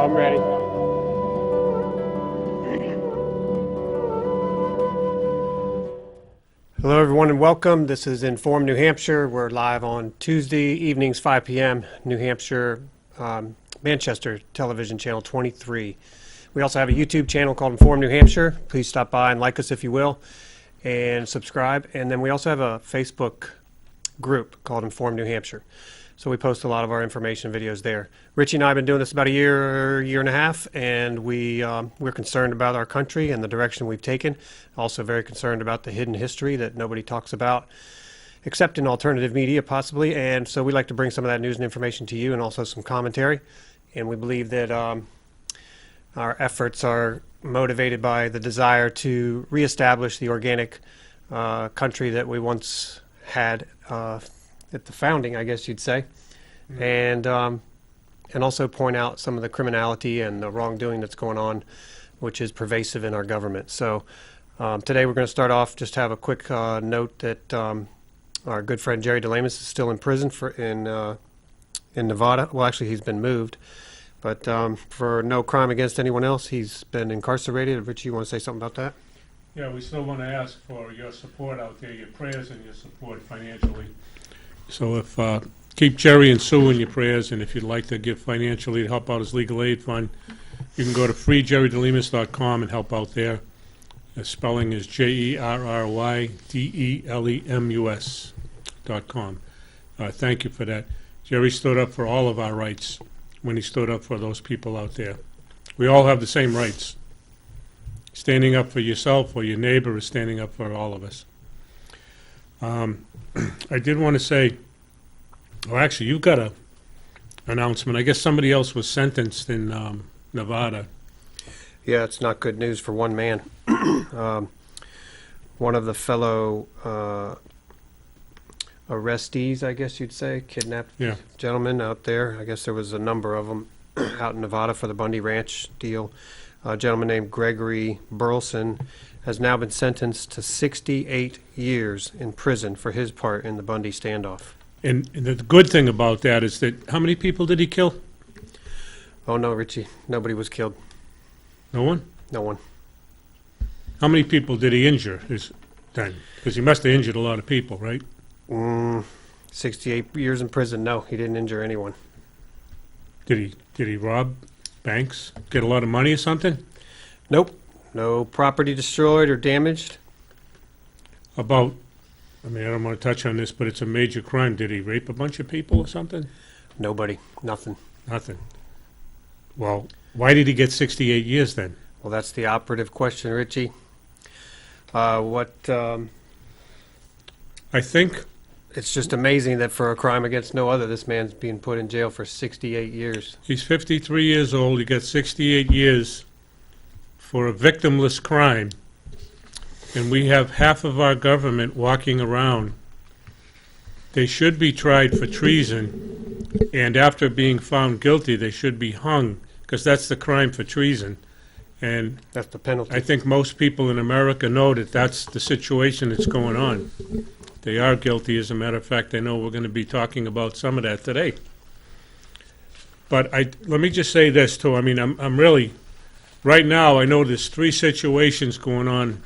I'm ready. Hello, everyone, and welcome. This is Inform New Hampshire. We're live on Tuesday evenings, 5 p.m., New Hampshire, Manchester Television Channel 23. We also have a YouTube channel called Inform New Hampshire. Please stop by and like us if you will, and subscribe. And then we also have a Facebook group called Inform New Hampshire. So we post a lot of our information videos there. Richie and I have been doing this about a year and a half, and we're concerned about our country and the direction we've taken. Also very concerned about the hidden history that nobody talks about, except in alternative media possibly. And so we like to bring some of that news and information to you, and also some commentary. And we believe that our efforts are motivated by the desire to reestablish the organic country that we once had at the founding, I guess you'd say, and also point out some of the criminality and the wrongdoing that's going on, which is pervasive in our government. So today we're going to start off, just have a quick note that our good friend Jerry DeLamus is still in prison in Nevada. Well, actually, he's been moved, but for no crime against anyone else, he's been incarcerated. Richie, you want to say something about that? Yeah, we still want to ask for your support out there, your prayers and your support financially. So if keep Jerry and Sue in your prayers, and if you'd like to give financially to help out his legal aid fund, you can go to freejerrydelemus.com and help out there. The spelling is JERRYDELEMUS.com. Thank you for that. Jerry stood up for all of our rights when he stood up for those people out there. We all have the same rights. Standing up for yourself or your neighbor is standing up for all of us. I did want to say, well, actually, you've got an announcement. I guess somebody else was sentenced in Nevada. Yeah, it's not good news for one man. One of the fellow arrestees, I guess you'd say, kidnapped gentlemen out there. I guess there was a number of them out in Nevada for the Bundy Ranch deal. A gentleman named Gregory Burleson has now been sentenced to 68 years in prison for his part in the Bundy standoff. And the good thing about that is that, how many people did he kill? Oh, no, Richie. Nobody was killed. No one? No one. How many people did he injure then? Because he must have injured a lot of people, right? 68 years in prison. No, he didn't injure anyone. Did he rob banks? Get a lot of money or something? Nope. No property destroyed or damaged. I don't want to touch on this, but it's a major crime. Did he rape a bunch of people or something? Nobody. Nothing. Nothing. Well, why did he get 68 years then? Well, that's the operative question, Richie. I think it's just amazing that for a crime against no other, this man's being put in jail for 68 years. He's 53 years old. He got 68 years for a victimless crime. And we have half of our government walking around. They should be tried for treason, and after being found guilty, they should be hung, because that's the crime for treason. And that's the penalty. I think most people in America know that that's the situation that's going on. They are guilty. As a matter of fact, I know we're going to be talking about some of that today. But let me just say this, too. I mean, I'm really, right now, I know there's three situations going on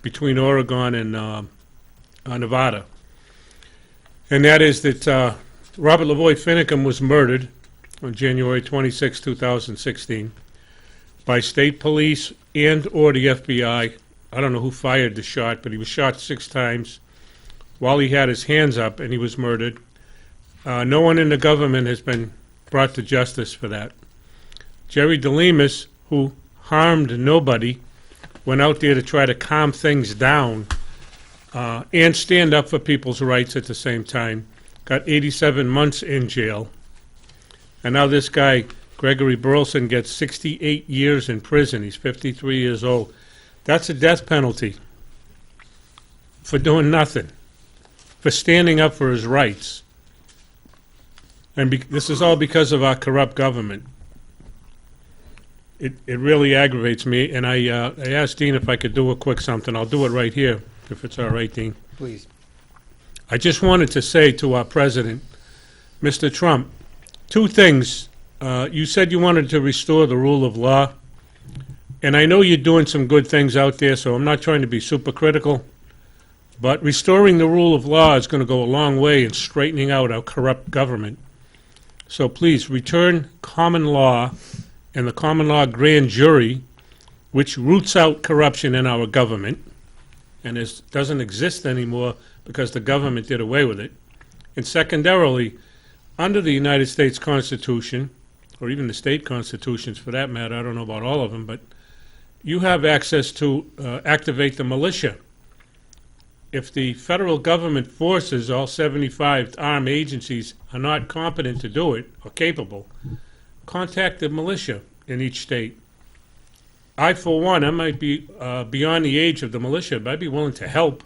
between Oregon and Nevada. And that is that Robert Lavoy Finicum was murdered on January 26, 2016 by state police and or the FBI. I don't know who fired the shot, but he was shot 6 times while he had his hands up, and he was murdered. No one in the government has been brought to justice for that. Jerry DeLamus, who harmed nobody, went out there to try to calm things down and stand up for people's rights at the same time, got 87 months in jail. And now this guy, Gregory Burleson, gets 68 years in prison. He's 53 years old. That's a death penalty for doing nothing, for standing up for his rights. And this is all because of our corrupt government. It really aggravates me, and I asked Dean if I could do a quick something. I'll do it right here, if it's all right, Dean. Please. I just wanted to say to our president, Mr. Trump, 2 things You said you wanted to restore the rule of law, and I know you're doing some good things out there, so I'm not trying to be super critical, but restoring the rule of law is going to go a long way in straightening out our corrupt government. So please, return common law and the common law grand jury, which roots out corruption in our government, and doesn't exist anymore because the government did away with it. And secondarily, under the United States Constitution, or even the state constitutions for that matter, I don't know about all of them, but you have access to activate the militia. If the federal government forces, all 75 armed agencies, are not competent to do it, or capable, contact the militia in each state. I, for one, I might be beyond the age of the militia, but I'd be willing to help.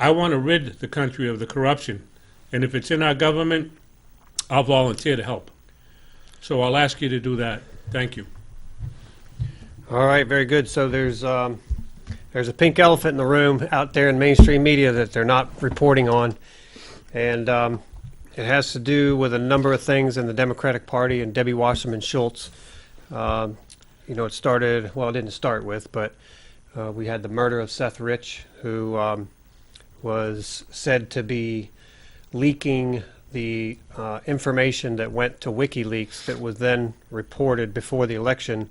I want to rid the country of the corruption. And if it's in our government, I'll volunteer to help. So I'll ask you to do that. Thank you. All right, very good. So there's a pink elephant in the room out there in mainstream media that they're not reporting on. And it has to do with a number of things in the Democratic Party and Debbie Wasserman Schultz. It started, well, it didn't start with, but we had the murder of Seth Rich, who was said to be leaking the information that went to WikiLeaks that was then reported before the election,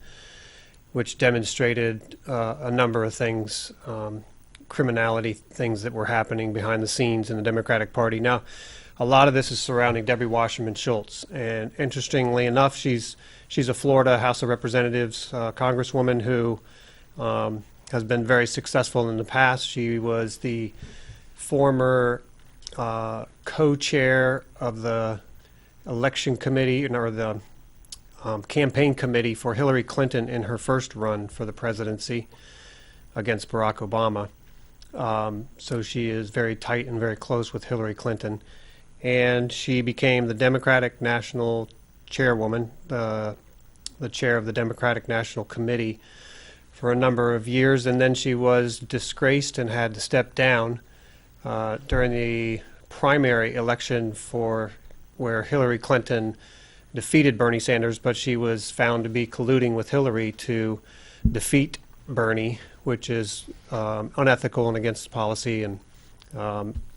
which demonstrated a number of things, criminality things that were happening behind the scenes in the Democratic Party. Now, a lot of this is surrounding Debbie Wasserman Schultz, and interestingly enough, she's a Florida House of Representatives congresswoman who has been very successful in the past. She was the former co-chair of the election committee, or the campaign committee for Hillary Clinton in her first run for the presidency against Barack Obama. So she is very tight and very close with Hillary Clinton. And she became the Democratic National Chairwoman, the chair of the Democratic National Committee for a number of years. And then she was disgraced and had to step down during the primary election where Hillary Clinton defeated Bernie Sanders, but she was found to be colluding with Hillary to defeat Bernie, which is unethical and against policy, and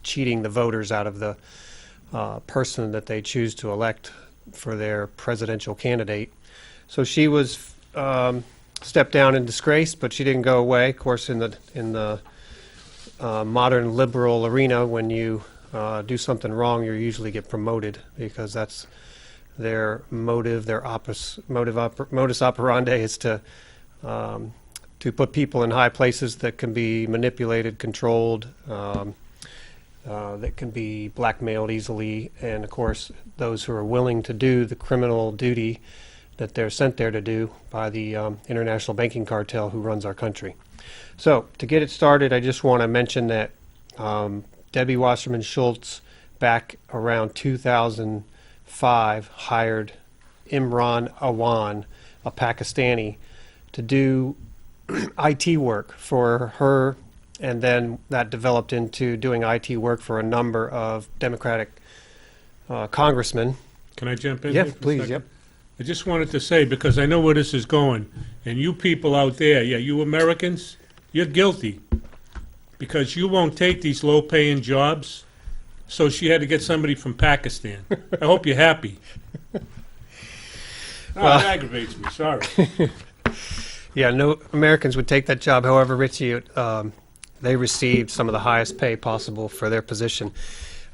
cheating the voters out of the person that they choose to elect for their presidential candidate. So she was stepped down in disgrace, but she didn't go away. Of course, in the modern liberal arena, when you do something wrong, you usually get promoted, because that's their motive. Their modus operandi is to put people in high places that can be manipulated, controlled, that can be blackmailed easily, and of course those who are willing to do the criminal duty that they're sent there to do by the international banking cartel who runs our country. So to get it started, I just want to mention that Debbie Wasserman Schultz back around 2005 hired Imran Awan, a Pakistani, to do IT work for her, and then that developed into doing IT work for a number of Democratic congressmen. Can I jump in? Yeah, here for a please, second? yep. I just wanted to say, because I know where this is going, and you people out there, yeah, you Americans, you're guilty, because you won't take these low-paying jobs, so she had to get somebody from Pakistan. I hope you're happy. Well, it aggravates me, sorry. Yeah, no Americans would take that job. However, Richie, they received some of the highest pay possible for their position.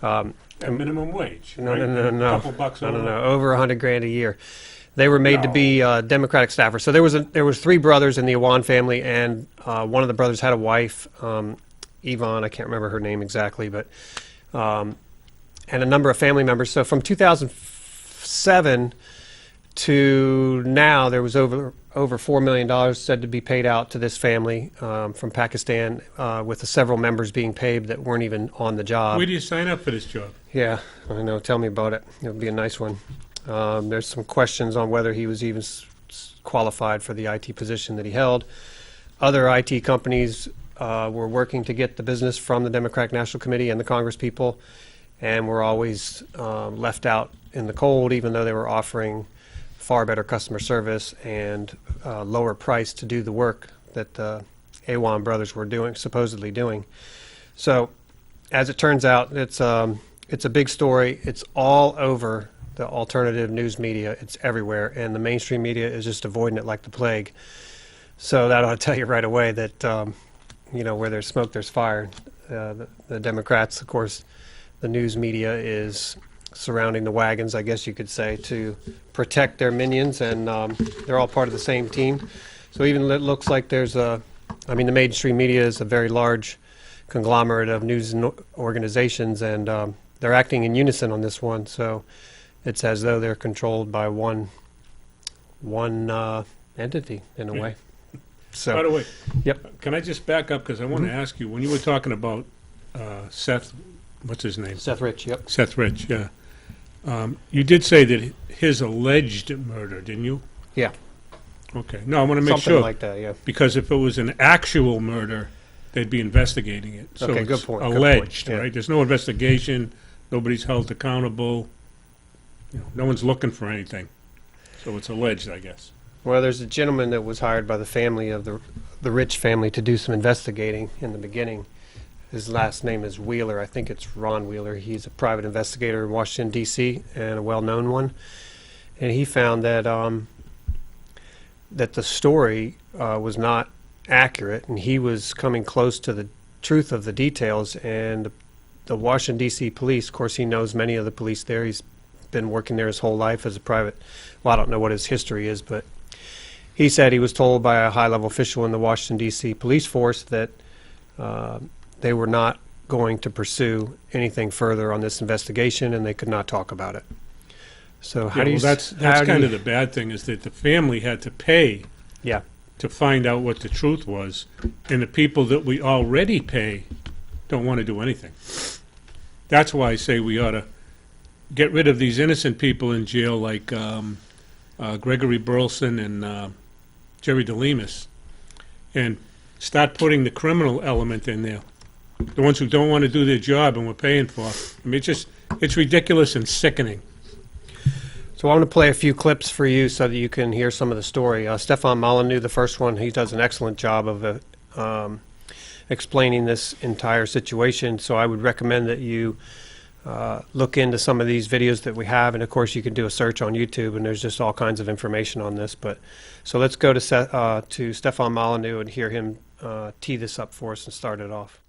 At minimum wage, No, right? no, A couple bucks no, over. over $100,000 a year. They were made to be Democratic staffers. So there was three brothers in the Awan family, and one of the brothers had a wife, Yvonne. I can't remember her name exactly, but and a number of family members. So from 2007 to now, there was over $4 million said to be paid out to this family from Pakistan, with the several members being paid that weren't even on the job. Where do you sign up for this job? Yeah, I know. Tell me about it. It'll be a nice one. There's some questions on whether he was even qualified for the IT position that he held. Other IT companies were working to get the business from the Democratic National Committee and the Congress people, and were always left out in the cold, even though they were offering far better customer service and lower price to do the work that the Awan brothers were supposedly doing. So, as it turns out, it's a big story. It's all over the alternative news media. It's everywhere, and the mainstream media is just avoiding it like the plague. So that ought to tell you right away that where there's smoke, there's fire. The Democrats, of course, the news media is surrounding the wagons, I guess you could say, to protect their minions, and they're all part of the same team. So even it looks like the mainstream media is a very large conglomerate of news organizations, and they're acting in unison on this one. So it's as though they're controlled by one entity in a way. So, by the way, yep. Can I just back up, because I want to ask you, when you were talking about Seth, what's his name? Seth Rich, yep. Seth Rich, yeah. You did say that his alleged murder, didn't you? Yeah. Okay. No, I want to make Something sure. like that, yeah. Because if it was an actual murder, they'd be investigating it. So Okay, it's good point. alleged, Good point, yeah. right? There's no investigation. Nobody's held accountable. No one's looking for anything. So it's alleged, I guess. Well, there's a gentleman that was hired by the family of the Rich family to do some investigating in the beginning. His last name is Wheeler. I think it's Ron Wheeler. He's a private investigator in Washington, D.C., and a well-known one. And he found that that the story was not accurate, and he was coming close to the truth of the details. And the Washington, D.C. police, of course, he knows many of the police there. He's been working there his whole life as a private. Well, I don't know what his history is, but he said he was told by a high-level official in the Washington, D.C. police force that they were not going to pursue anything further on this investigation, and they could not talk about it. So how do you? That's kind of the bad thing, is that the family had to pay Yeah. to find out what the truth was, and the people that we already pay don't want to do anything. That's why I say we ought to get rid of these innocent people in jail, like Gregory Burleson and Jerry DeLemus, and start putting the criminal element in there. The ones who don't want to do their job and we're paying for. I mean, it's ridiculous and sickening. So I want to play a few clips for you so that you can hear some of the story. Stefan Molyneux, the first one, he does an excellent job of explaining this entire situation. So I would recommend that you look into some of these videos that we have, and of course you can do a search on YouTube, and there's just all kinds of information on this. But so let's go to Stefan Molyneux and hear him tee this up for us and start it off.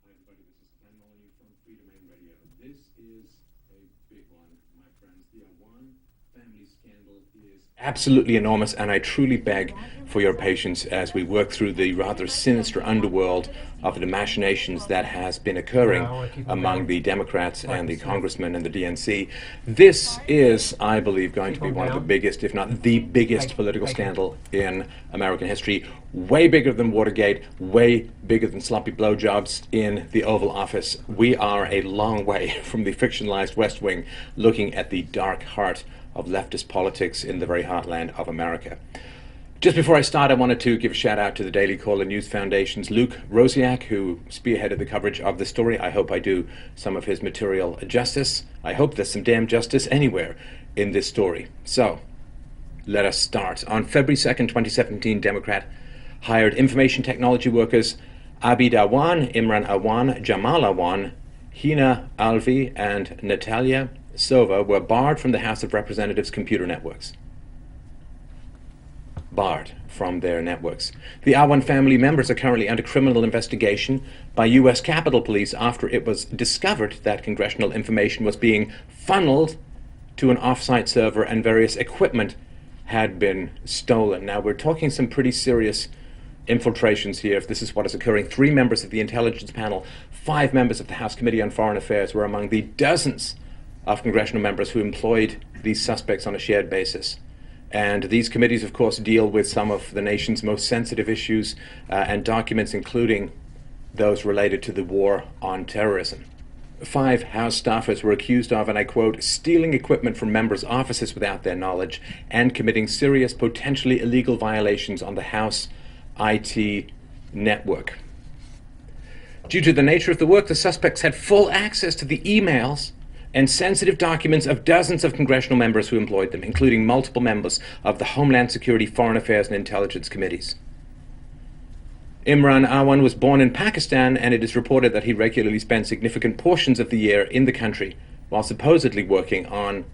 Hi everybody, this is Stefan Molyneux from Freedom Radio. This is a big one, my friends. The Awan family scandal is absolutely enormous, and I truly beg for your patience as we work through the rather sinister underworld of the machinations that has been occurring among the Democrats and the congressmen and the DNC. This is, I believe, going to be one of the biggest, if not the biggest, political scandal in American history. Way bigger than Watergate, way bigger than sloppy blowjobs in the Oval Office. We are a long way from the fictionalized West Wing, looking at the dark heart of leftist politics in the very heartland of America. Just before I start, I wanted to give a shout out to the Daily Caller News Foundation's Luke Rosiak, who spearheaded the coverage of the story. I hope I do some of his material justice. I hope there's some damn justice anywhere in this story. So, let us start. On February 2nd, 2017, Democrat hired information technology workers Abid Awan, Imran Awan, Jamal Awan, Hina Alvi, and Natalia Sova were barred from the House of Representatives computer networks. Barred from their networks. The Awan family members are currently under criminal investigation by U.S. Capitol Police after it was discovered that congressional information was being funneled to an off-site server and various equipment had been stolen. Now, we're talking some pretty serious infiltrations here, if this is what is occurring. 3 members of the intelligence panel, 5 members of the House Committee on Foreign Affairs were among the dozens of congressional members who employed these suspects on a shared basis. And these committees, of course, deal with some of the nation's most sensitive issues and documents, including those related to the war on terrorism. 5 House staffers were accused of, and I quote, stealing equipment from members' offices without their knowledge and committing serious, potentially illegal violations on the House IT network. Due to the nature of the work, the suspects had full access to the emails and sensitive documents of dozens of congressional members who employed them, including multiple members of the Homeland Security, Foreign Affairs, and Intelligence Committees. Imran Awan was born in Pakistan, and it is reported that he regularly spent significant portions of the year in the country while supposedly working on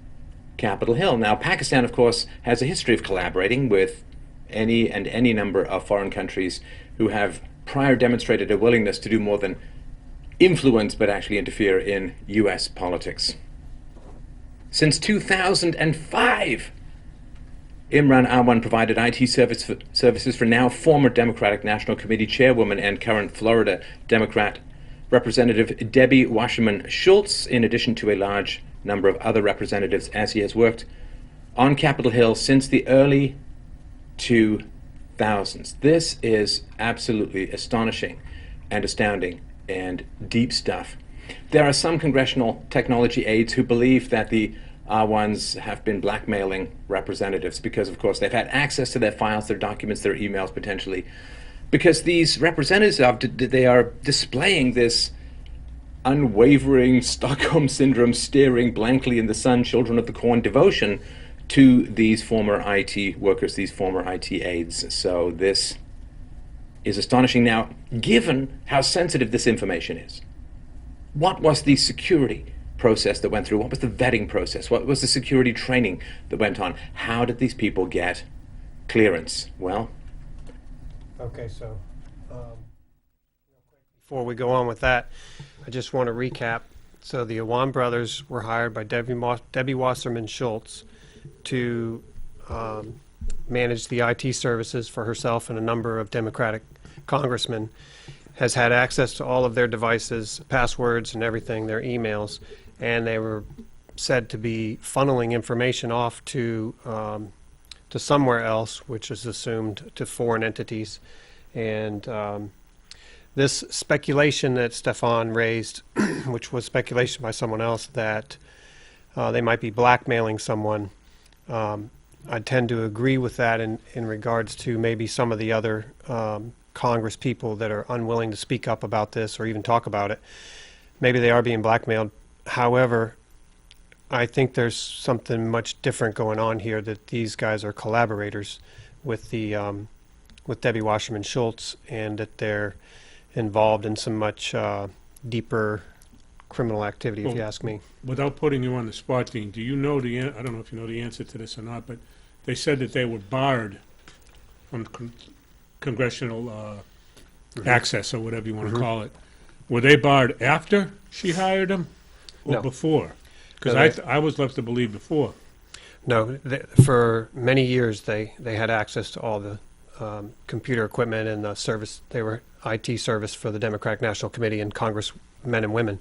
Capitol Hill. Now, Pakistan, of course, has a history of collaborating with any number of foreign countries who have prior demonstrated a willingness to do more than influence but actually interfere in U.S. politics. Since 2005, Imran Awan provided IT services for now former Democratic National Committee chairwoman and current Florida Democrat Representative Debbie Wasserman Schultz, in addition to a large number of other representatives, as he has worked on Capitol Hill since the early 2000s. This is absolutely astonishing and astounding and deep stuff. There are some congressional technology aides who believe that the Awans have been blackmailing representatives because, of course, they've had access to their files, their documents, their emails, potentially, because these representatives they are displaying this unwavering Stockholm Syndrome, staring blankly in the sun, children of the corn devotion to these former IT workers, these former IT aides. So this is astonishing. Now, given how sensitive this information is, what was the security process that went through? What was the vetting process? What was the security training that went on? How did these people get clearance? Well, Okay, so before we go on with that, I just want to recap. So the Awan brothers were hired by Debbie Wasserman Schultz to manage the IT services for herself and a number of Democratic congressmen, has had access to all of their devices, passwords and everything, their emails, and they were said to be funneling information off to somewhere else, which is assumed to foreign entities. And this speculation that Stefan raised, which was speculation by someone else, that they might be blackmailing someone, I tend to agree with that in regards to maybe some of the other Congress people that are unwilling to speak up about this or even talk about it. Maybe they are being blackmailed. However, I think there's something much different going on here, that these guys are collaborators with the with Debbie Wasserman Schultz, and that they're involved in some much deeper criminal activity, if you ask me. Without putting you on the spot, Dean, do you know I don't know if you know the answer to this or not, but they said that they were barred from congressional access, or whatever you want to call it. Were they barred after she hired them or No. before? Because No, I was left to believe before. No, for many years they had access to all the computer equipment and the service. They were IT service for the Democratic National Committee and congressmen and women.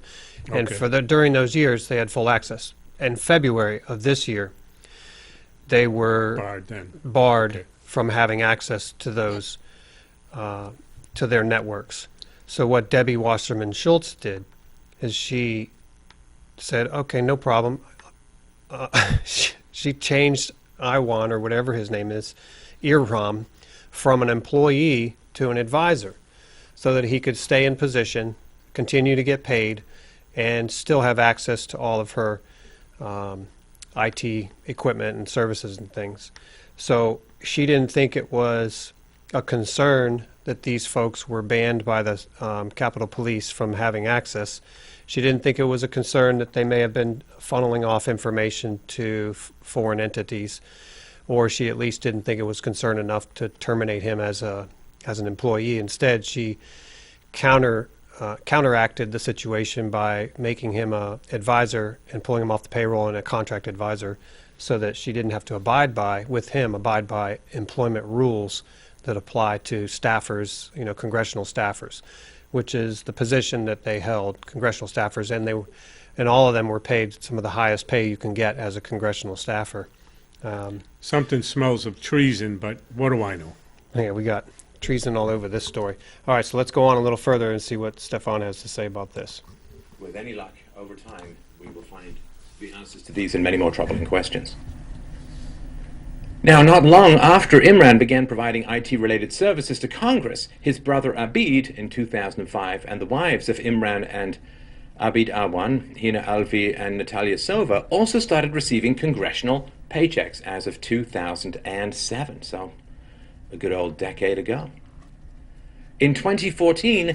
And Okay. during those years, they had full access. In February of this year, they were Barred then. barred Okay. from having access to those, to their networks. So what Debbie Wasserman Schultz did is she said, okay, no problem. She changed Iwan, or whatever his name is, Irham, from an employee to an advisor, so that he could stay in position, continue to get paid, and still have access to all of her IT equipment and services and things. So she didn't think it was a concern that these folks were banned by the Capitol Police from having access. She didn't think it was a concern that they may have been funneling off information to foreign entities, or she at least didn't think it was concern enough to terminate him as an employee. Instead, she counteracted the situation by making him a advisor and pulling him off the payroll and a contract advisor, so that she didn't have to abide by employment rules that apply to staffers, congressional staffers, which is the position that they held, congressional staffers, and all of them were paid some of the highest pay you can get as a congressional staffer. Something smells of treason, but what do I know? Yeah, we got treason all over this story. All right, so let's go on a little further and see what Stefan has to say about this. with any luck, over time, we will find the answers to these and many more troubling questions. Now, not long after Imran began providing IT-related services to Congress, his brother Abid in 2005 and the wives of Imran and Abid Awan, Hina Alvi, and Natalia Sova also started receiving congressional paychecks as of 2007, so a good old decade ago. In 2014,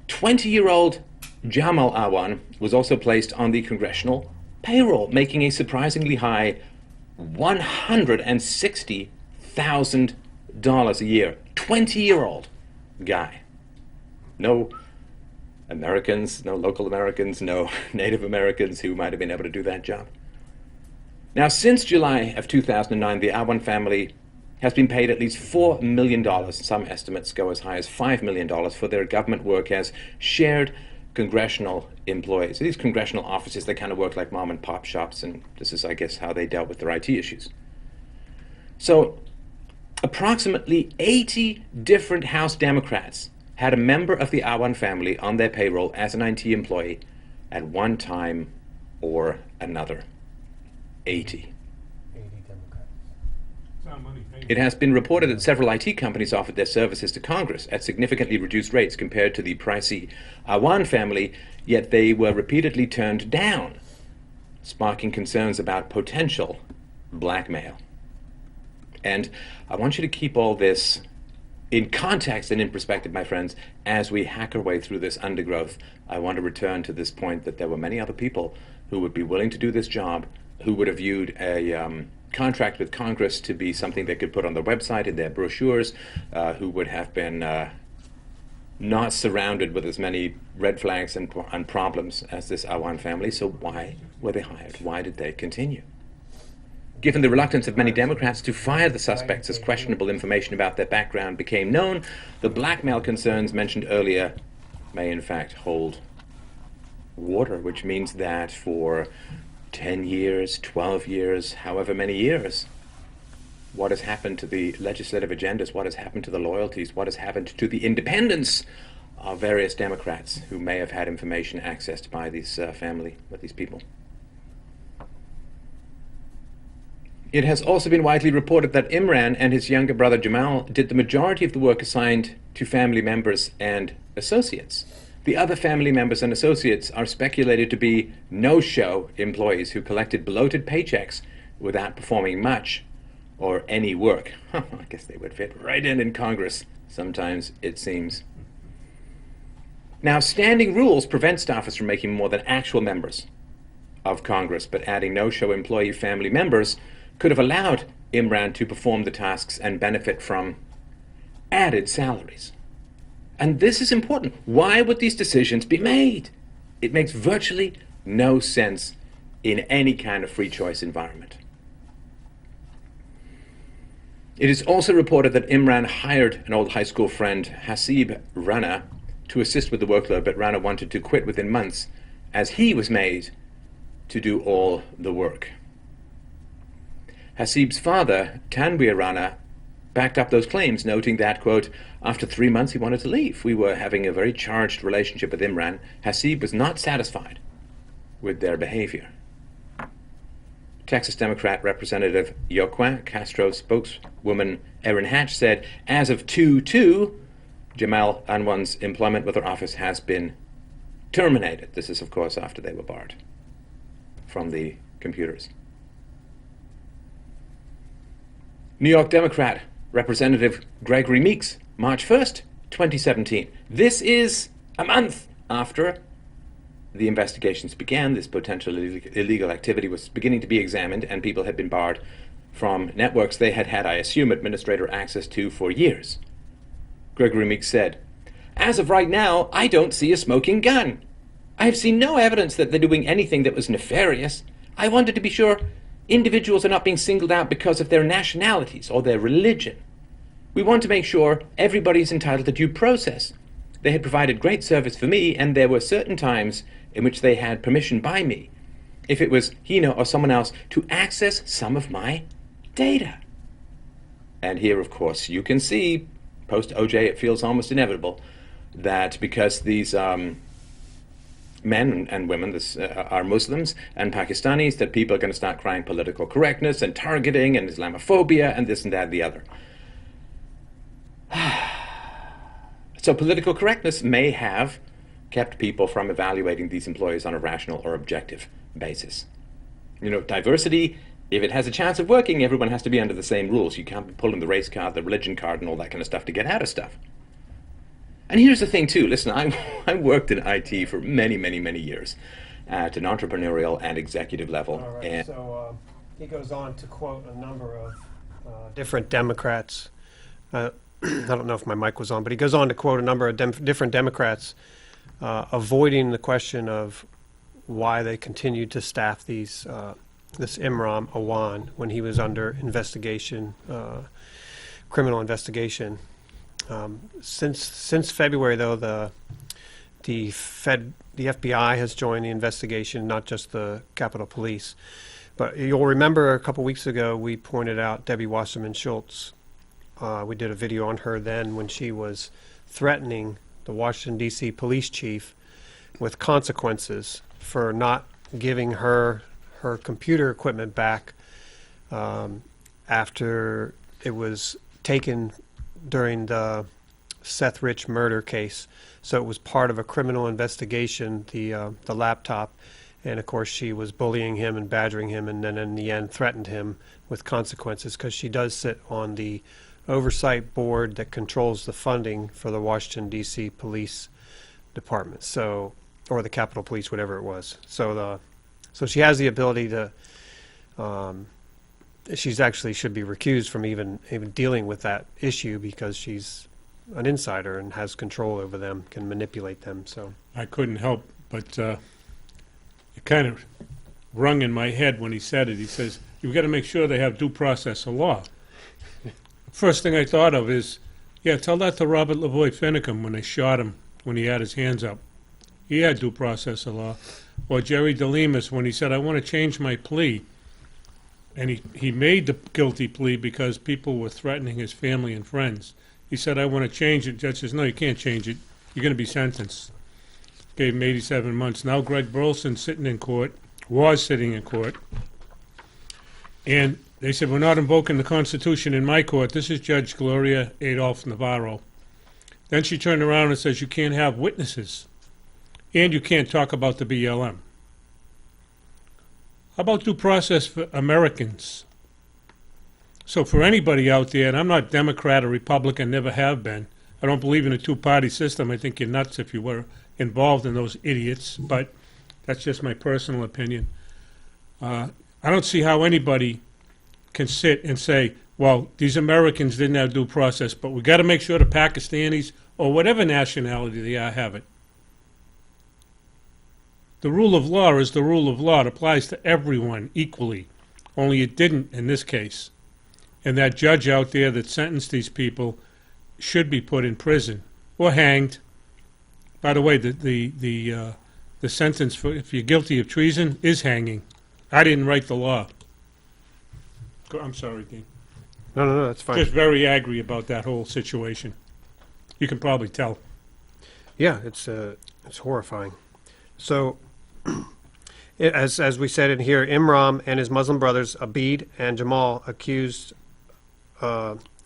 20-year-old Jamal Awan was also placed on the congressional payroll, making a surprisingly high $160,000 a year. 20-year-old guy. No Americans, no local Americans, no Native Americans who might have been able to do that job. Now, since July of 2009, the Awan family has been paid at least $4 million. Some estimates go as high as $5 million for their government work as shared congressional employees. These congressional offices, they kind of work like mom and pop shops, and this is, I guess, how they dealt with their IT issues. So, approximately 80 different House Democrats had a member of the Awan family on their payroll as an IT employee at one time or another. 80. It has been reported that several IT companies offered their services to Congress at significantly reduced rates compared to the pricey Awan family, yet they were repeatedly turned down, sparking concerns about potential blackmail. And I want you to keep all this in context and in perspective, my friends, as we hack our way through this undergrowth. I want to return to this point that there were many other people who would be willing to do this job, who would have viewed a contract with Congress to be something they could put on their website, in their brochures, who would have been not surrounded with as many red flags and problems as this Awan family. So why were they hired? Why did they continue? Given the reluctance of many Democrats to fire the suspects as questionable information about their background became known, the blackmail concerns mentioned earlier may in fact hold water, which means that for 10 years, 12 years, however many years, what has happened to the legislative agendas, what has happened to the loyalties, what has happened to the independence of various Democrats who may have had information accessed by this family, by these people. It has also been widely reported that Imran and his younger brother Jamal did the majority of the work assigned to family members and associates. The other family members and associates are speculated to be no-show employees who collected bloated paychecks without performing much or any work. I guess they would fit right in Congress, sometimes it seems. Now, standing rules prevent staffers from making more than actual members of Congress, but adding no-show employee family members could have allowed Imran to perform the tasks and benefit from added salaries. And this is important. Why would these decisions be made? It makes virtually no sense in any kind of free choice environment. It is also reported that Imran hired an old high school friend, Hasib Rana, to assist with the workload, but Rana wanted to quit within months as he was made to do all the work. Hasib's father, Tanvir Rana, backed up those claims, noting that, quote, after 3 months he wanted to leave. We were having a very charged relationship with Imran. Hasib was not satisfied with their behavior. Texas Democrat Representative Joaquin Castro spokeswoman Erin Hatch said, as of 2/2, Jamal Anwan's employment with her office has been terminated. This is, of course, after they were barred from the computers. New York Democrat Representative Gregory Meeks, March 1st, 2017. This is a month after the investigations began. This potential illegal activity was beginning to be examined, and people had been barred from networks they had had, I assume, administrator access to for years. Gregory Meeks said, as of right now, I don't see a smoking gun. I have seen no evidence that they're doing anything that was nefarious. I wanted to be sure individuals are not being singled out because of their nationalities or their religion. We want to make sure everybody's entitled to due process. They had provided great service for me, and there were certain times in which they had permission by me, if it was Hina or someone else, to access some of my data. And here, of course, you can see, post-OJ, it feels almost inevitable that because these men and women are Muslims and Pakistanis, that people are going to start crying political correctness and targeting and Islamophobia and this and that and the other. So political correctness may have kept people from evaluating these employees on a rational or objective basis. You know, diversity, if it has a chance of working, everyone has to be under the same rules. You can't be pulling the race card, the religion card, and all that kind of stuff to get out of stuff. And here's the thing, too. Listen, I worked in IT for many, many, many years at an entrepreneurial and executive level. All right, And so he goes on to quote a number of different Democrats. I don't know if my mic was on, but he goes on to quote a number of different Democrats avoiding the question of why they continued to staff these this Imran Awan when he was under investigation, criminal investigation. Since February, though, the FBI has joined the investigation, not just the Capitol Police. But you'll remember a couple weeks ago we pointed out Debbie Wasserman Schultz. We did a video on her then when she was threatening the Washington, D.C. police chief with consequences for not giving her computer equipment back after it was taken during the Seth Rich murder case. So it was part of a criminal investigation, the laptop. And of course, she was bullying him and badgering him, and then in the end threatened him with consequences because she does sit on the oversight board that controls the funding for the Washington, D.C. Police Department, so, or the Capitol Police, whatever it was. So she has the ability to. She's actually should be recused from even dealing with that issue because she's an insider and has control over them, can manipulate them. So I couldn't help but it kind of rung in my head when he said it. He says, "You've got to make sure they have due process of law." First thing I thought of is, yeah, tell that to Robert Lavoie Finicum when they shot him when he had his hands up. He had due process of law. Or Jerry DeLemus when he said, "I want to change my plea." And he made the guilty plea because people were threatening his family and friends. He said, "I want to change it." Judge says, "No, you can't change it. You're going to be sentenced." Gave him 87 months. Now Greg Burleson sitting in court, was sitting in court, and they said, "We're not invoking the Constitution in my court. This is Judge Gloria Adolph Navarro." Then she turned around and says, "You can't have witnesses, and you can't talk about the BLM." How about due process for Americans? So for anybody out there, and I'm not Democrat or Republican, never have been. I don't believe in a two-party system. I think you're nuts if you were involved in those idiots, but that's just my personal opinion. I don't see how anybody can sit and say, well, these Americans didn't have due process, but we got to make sure the Pakistanis or whatever nationality they are have it. The rule of law is the rule of law. It applies to everyone equally, only it didn't in this case. And that judge out there that sentenced these people should be put in prison or hanged. By the way, the sentence for if you're guilty of treason is hanging. I didn't write the law. I'm sorry, Dean. No, that's fine. Just very angry about that whole situation. You can probably tell. Yeah, it's horrifying. So, as we said in here, Imran and his Muslim brothers Abid and Jamal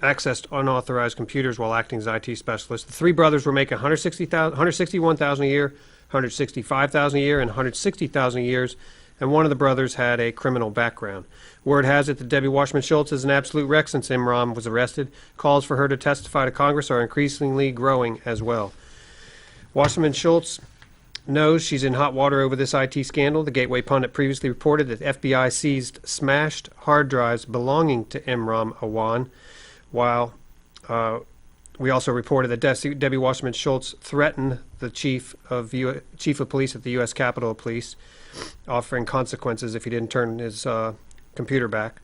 accessed unauthorized computers while acting as IT specialists. The three brothers were making $161,000 a year, $165,000 a year, and $160,000 a year, and one of the brothers had a criminal background. Word has it that Debbie Wasserman Schultz is an absolute wreck since Imran was arrested. Calls for her to testify to Congress are increasingly growing as well. Wasserman Schultz knows she's in hot water over this IT scandal. The Gateway Pundit previously reported that the FBI seized smashed hard drives belonging to Imran Awan, while we also reported that Debbie Wasserman Schultz threatened the chief of police at the U.S. Capitol Police, offering consequences if he didn't turn his computer back.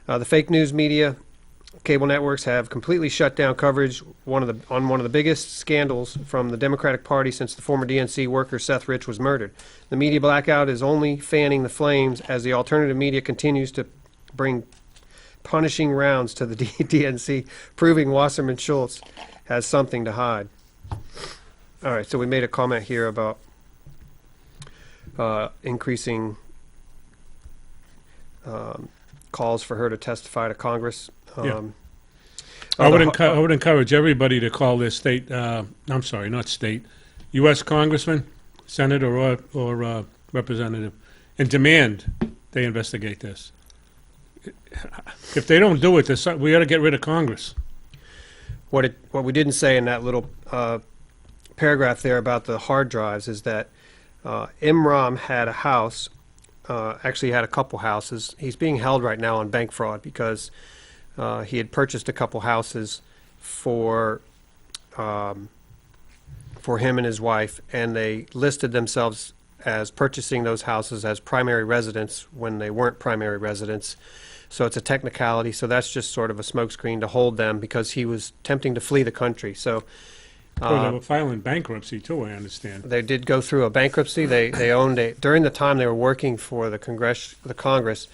The fake news media, cable networks have completely shut down coverage on one of the biggest scandals from the Democratic Party since the former DNC worker Seth Rich was murdered. The media blackout is only fanning the flames as the alternative media continues to bring punishing rounds to the DNC, proving Wasserman Schultz has something to hide. All right, so we made a comment here about increasing calls for her to testify to Congress. I would encourage everybody to call their state, I'm sorry, not state, U.S. congressman, senator, or representative, and demand they investigate this. If they don't do it, we ought to get rid of Congress. What we didn't say in that little paragraph there about the hard drives is that Imran had a house, actually had a couple houses. He's being held right now on bank fraud because he had purchased a couple houses for him and his wife, and they listed themselves as purchasing those houses as primary residence when they weren't primary residents. So it's a technicality. So that's just sort of a smokescreen to hold them because he was attempting to flee the country. So They were filing bankruptcy too, I understand. they did go through a bankruptcy. They owned during the time they were working for the Congress,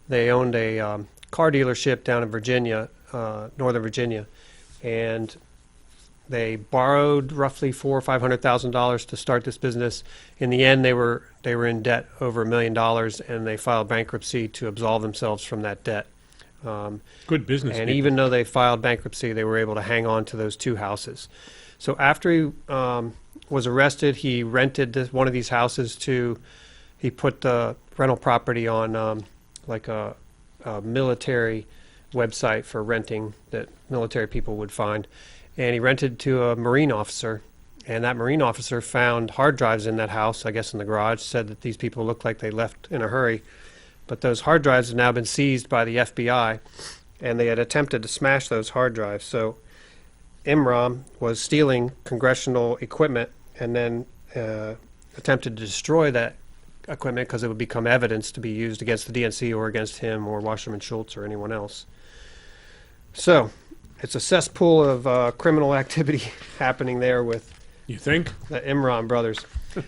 they owned a car dealership down in Virginia, Northern Virginia, and they borrowed roughly $400,000 or $500,000 to start this business. In the end, they were in debt over $1 million, and they filed bankruptcy to absolve themselves from that debt. Good business. And people. even though they filed bankruptcy, they were able to hang on to those two houses. So after he was arrested, he rented one of these houses he put the rental property on like a military website for renting that military people would find. And he rented to a Marine officer, and that Marine officer found hard drives in that house, I guess in the garage, said that these people looked like they left in a hurry. But those hard drives have now been seized by the FBI, and they had attempted to smash those hard drives. So Imran was stealing congressional equipment and then attempted to destroy that equipment because it would become evidence to be used against the DNC or against him or Wasserman Schultz or anyone else. So it's a cesspool of criminal activity happening there with You think? the Imran brothers.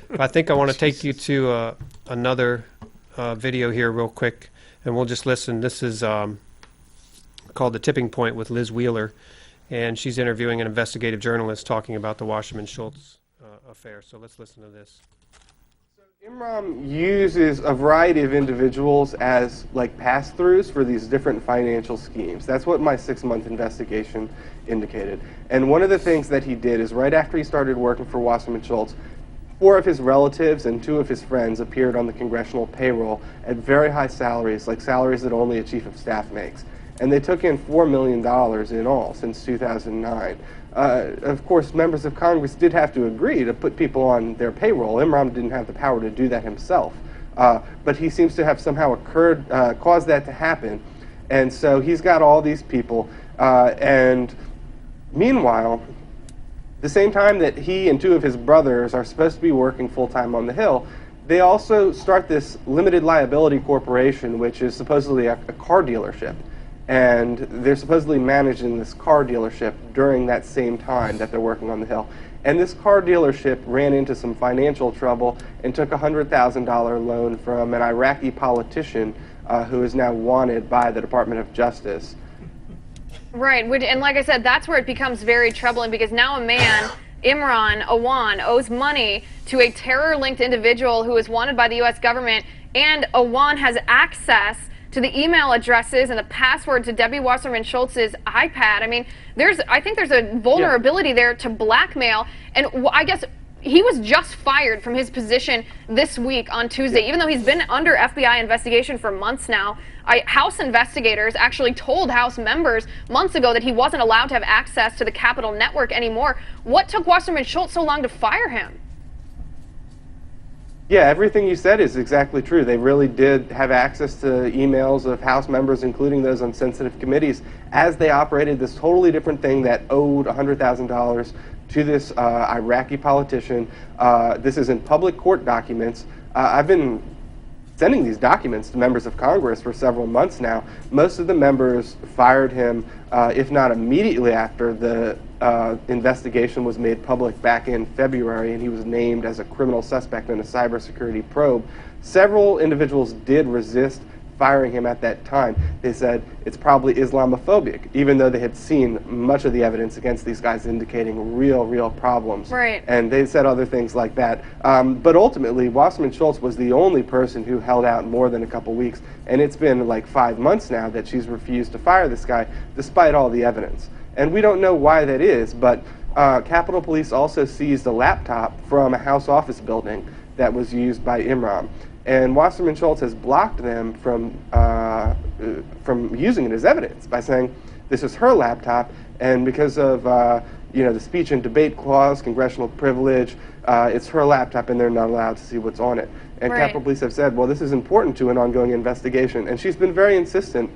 But I think I want to take you to another video here real quick, and we'll just listen. This is called The Tipping Point with Liz Wheeler, and she's interviewing an investigative journalist talking about the Wasserman Schultz affair. So let's listen to this. Imran uses a variety of individuals as like pass-throughs for these different financial schemes. That's what my 6-month investigation indicated. And one of the things that he did is right after he started working for Wasserman Schultz, 4 of his relatives and 2 of his friends appeared on the congressional payroll at very high salaries, like salaries that only a chief of staff makes. And they took in $4 million in all since 2009. Of course, members of Congress did have to agree to put people on their payroll. Imran didn't have the power to do that himself. But he seems to have somehow caused that to happen. And so he's got all these people. And meanwhile, the same time that he and 2 of his brothers are supposed to be working full-time on the Hill, they also start this limited liability corporation, which is supposedly a car dealership. And they're supposedly managing this car dealership during that same time that they're working on the Hill. And this car dealership ran into some financial trouble and took a $100,000 loan from an Iraqi politician who is now wanted by the Department of Justice. Right, and like I said, that's where it becomes very troubling, because now a man, Imran Awan, owes money to a terror-linked individual who is wanted by the U.S. government, and Awan has access to the email addresses and the password to Debbie Wasserman Schultz's iPad. I mean, I think there's a vulnerability there to blackmail, and I guess he was just fired from his position this week on Tuesday, even though he's been under FBI investigation for months now. House investigators actually told House members months ago that he wasn't allowed to have access to the Capitol network anymore. What took Wasserman Schultz so long to fire him? Yeah, everything you said is exactly true. They really did have access to emails of House members, including those on sensitive committees, as they operated this totally different thing that owed $100,000 to this Iraqi politician. This is in public court documents. I've been sending these documents to members of Congress for several months now. Most of the members fired him, if not immediately after the investigation was made public back in February, and he was named as a criminal suspect in a cybersecurity probe. Several individuals did resist firing him at that time. They said it's probably Islamophobic, even though they had seen much of the evidence against these guys indicating real problems. Right. And they said other things like that. But ultimately, Wasserman Schultz was the only person who held out more than a couple weeks, and it's been like 5 months now that she's refused to fire this guy, despite all the evidence. And we don't know why that is, but Capitol Police also seized a laptop from a House office building that was used by Imran. And Wasserman Schultz has blocked them from using it as evidence by saying this is her laptop, and because of the speech and debate clause, congressional privilege, it's her laptop and they're not allowed to see what's on it. And Right. Capitol Police have said, well, this is important to an ongoing investigation. And she's been very insistent,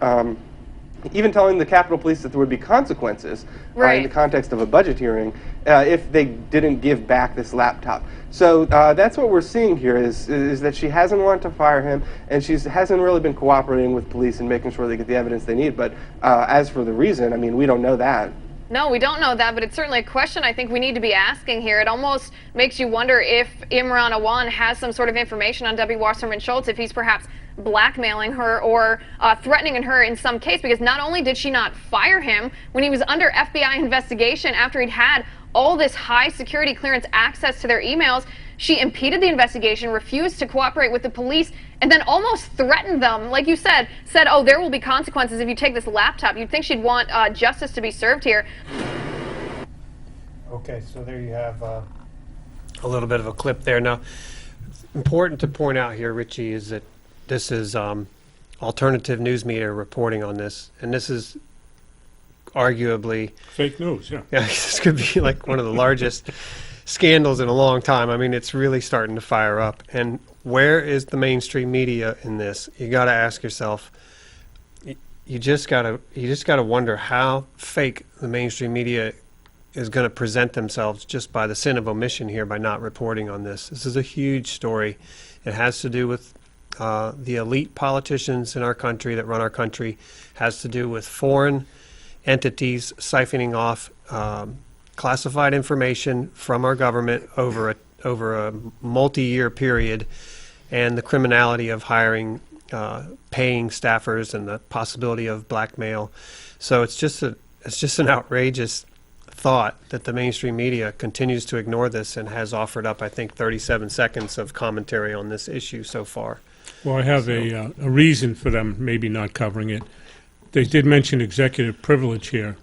even telling the Capitol Police that there would be consequences in Right. the context of a budget hearing if they didn't give back this laptop. So that's what we're seeing here is that she hasn't wanted to fire him, and she hasn't really been cooperating with police and making sure they get the evidence they need. But as for the reason, I mean, we don't know that. No, we don't know that, but it's certainly a question I think we need to be asking here. It almost makes you wonder if Imran Awan has some sort of information on Debbie Wasserman Schultz, if he's perhaps blackmailing her or threatening her in some case, because not only did she not fire him when he was under FBI investigation after he'd had all this high security clearance access to their emails, she impeded the investigation, refused to cooperate with the police, and then almost threatened them. Like you said, oh, there will be consequences if you take this laptop. You'd think she'd want justice to be served here. Okay, so there you have a little bit of a clip there. Now, important to point out here, Richie, is that this is alternative news media reporting on this, and this is arguably Fake news, yeah. yeah, this could be like one of the largest scandals in a long time. I mean, it's really starting to fire up. And where is the mainstream media in this? You got to ask yourself. You just gotta wonder how fake the mainstream media is going to present themselves just by the sin of omission here by not reporting on this. This is a huge story. It has to do with the elite politicians in our country that run our country. Has to do with foreign entities siphoning off classified information from our government over a multi-year period, and the criminality of hiring, paying staffers, and the possibility of blackmail. So it's just an outrageous thought that the mainstream media continues to ignore this and has offered up, I think, 37 seconds of commentary on this issue so far. Well, I have a reason for them maybe not covering it. They did mention executive privilege here,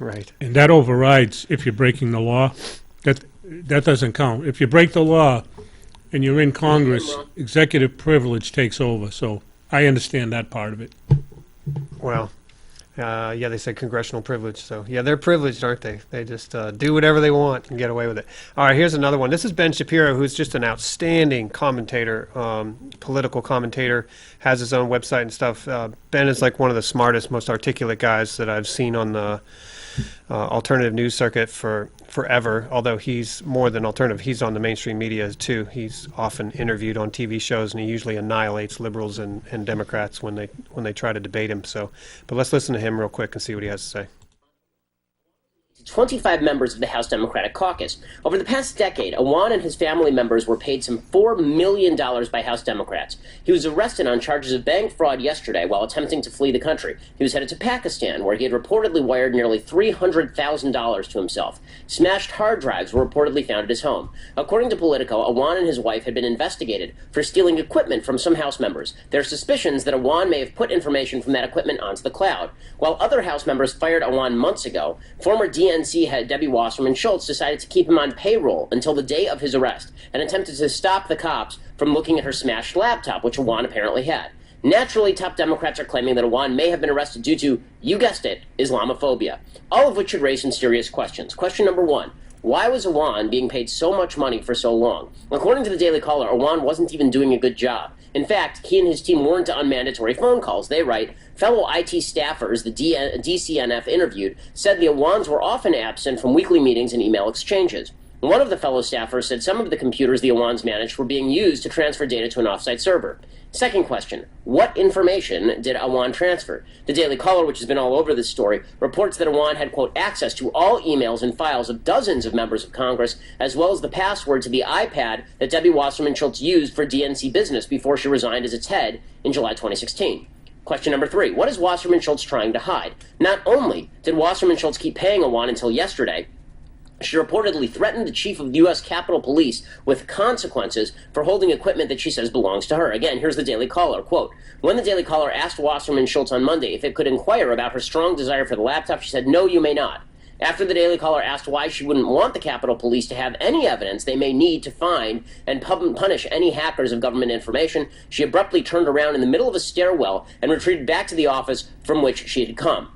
Right. and that overrides if you're breaking the law. That doesn't count. If you break the law and you're in Congress, executive privilege takes over. So I understand that part of it. Well, yeah, they said congressional privilege. So, yeah, they're privileged, aren't they? They just do whatever they want and get away with it. All right, here's another one. This is Ben Shapiro, who's just an outstanding commentator, political commentator, has his own website and stuff. Ben is like one of the smartest, most articulate guys that I've seen on the alternative news circuit forever, although he's more than alternative. He's on the mainstream media, too. He's often interviewed on TV shows, and he usually annihilates liberals and Democrats when they try to debate him. So, but let's listen to him real quick and see what he has to say. 25 members of the House Democratic Caucus. Over the past decade, Awan and his family members were paid some $4 million by House Democrats. He was arrested on charges of bank fraud yesterday while attempting to flee the country. He was headed to Pakistan, where he had reportedly wired nearly $300,000 to himself. Smashed hard drives were reportedly found at his home. According to Politico, Awan and his wife had been investigated for stealing equipment from some House members. There are suspicions that Awan may have put information from that equipment onto the cloud. While other House members fired Awan months ago, former DNC head Debbie Wasserman Schultz decided to keep him on payroll until the day of his arrest and attempted to stop the cops from looking at her smashed laptop, which Awan apparently had. Naturally, top Democrats are claiming that Awan may have been arrested due to, you guessed it, Islamophobia, all of which should raise some serious questions. Question number one. Why was Awan being paid so much money for so long? According to the Daily Caller, Awan wasn't even doing a good job. In fact, he and his team weren't on mandatory phone calls. They write, fellow IT staffers the DCNF interviewed said the Awans were often absent from weekly meetings and email exchanges. One of the fellow staffers said some of the computers the Awans managed were being used to transfer data to an offsite server. Second question, what information did Awan transfer? The Daily Caller, which has been all over this story, reports that Awan had, quote, access to all emails and files of dozens of members of Congress, as well as the password to the iPad that Debbie Wasserman Schultz used for DNC business before she resigned as its head in July 2016. Question number three, what is Wasserman Schultz trying to hide? Not only did Wasserman Schultz keep paying Awan until yesterday, she reportedly threatened the chief of the U.S. Capitol Police with consequences for holding equipment that she says belongs to her. Again, here's the Daily Caller. Quote, when the Daily Caller asked Wasserman Schultz on Monday if it could inquire about her strong desire for the laptop, she said, no, you may not. After the Daily Caller asked why she wouldn't want the Capitol Police to have any evidence they may need to find and punish any hackers of government information, she abruptly turned around in the middle of a stairwell and retreated back to the office from which she had come.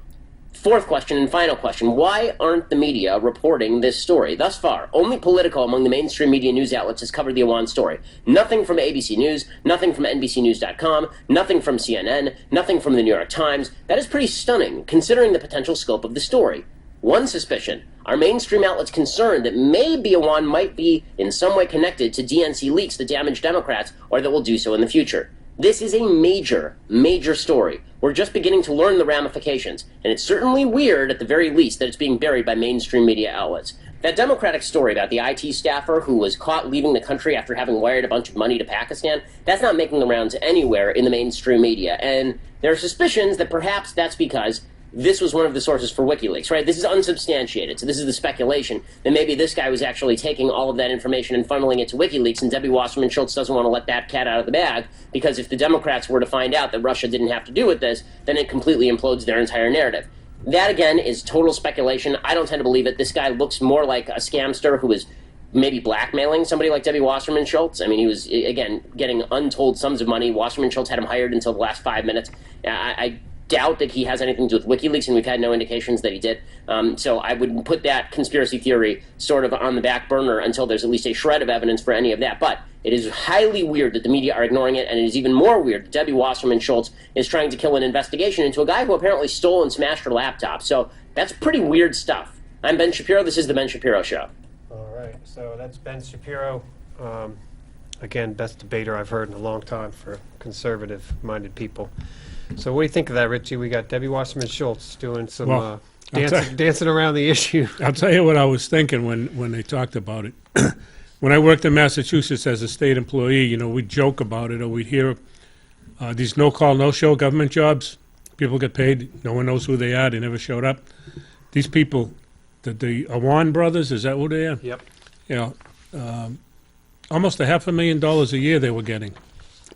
Fourth question and final question. Why aren't the media reporting this story? Thus far, only Politico among the mainstream media news outlets has covered the Awan story. Nothing from ABC News, nothing from NBCnews.com, nothing from CNN, nothing from the New York Times. That is pretty stunning, considering the potential scope of the story. One suspicion, are mainstream outlets concerned that maybe Awan might be in some way connected to DNC leaks that damage Democrats, or that will do so in the future? This is a major, major story. We're just beginning to learn the ramifications, and it's certainly weird, at the very least, that it's being buried by mainstream media outlets. That Democratic story about the IT staffer who was caught leaving the country after having wired a bunch of money to Pakistan, that's not making the rounds anywhere in the mainstream media, and there are suspicions that perhaps that's because this was one of the sources for WikiLeaks, right? This is unsubstantiated, so this is the speculation that maybe this guy was actually taking all of that information and funneling it to WikiLeaks, and Debbie Wasserman Schultz doesn't want to let that cat out of the bag, because if the Democrats were to find out that Russia didn't have to do with this, then it completely implodes their entire narrative. That, again, is total speculation. I don't tend to believe it. This guy looks more like a scamster who is maybe blackmailing somebody like Debbie Wasserman Schultz. I mean, he was, again, getting untold sums of money. Wasserman Schultz had him hired until the last 5 minutes. I doubt that he has anything to do with WikiLeaks, and we've had no indications that he did. So I would put that conspiracy theory sort of on the back burner until there's at least a shred of evidence for any of that. But it is highly weird that the media are ignoring it, and it is even more weird that Debbie Wasserman Schultz is trying to kill an investigation into a guy who apparently stole and smashed her laptop. So that's pretty weird stuff. I'm Ben Shapiro. This is The Ben Shapiro Show. All right, so that's Ben Shapiro. Again, best debater I've heard in a long time for conservative-minded people. So what do you think of that, Richie? We got Debbie Wasserman Schultz doing some dancing around the issue. I'll tell you what I was thinking when they talked about it. When I worked in Massachusetts as a state employee, you know, we'd joke about it, or we'd hear these no-call, no-show government jobs. People get paid. No one knows who they are. They never showed up. These people, the Awan brothers, is that who they are? Yep. You know, almost $500,000 a year they were getting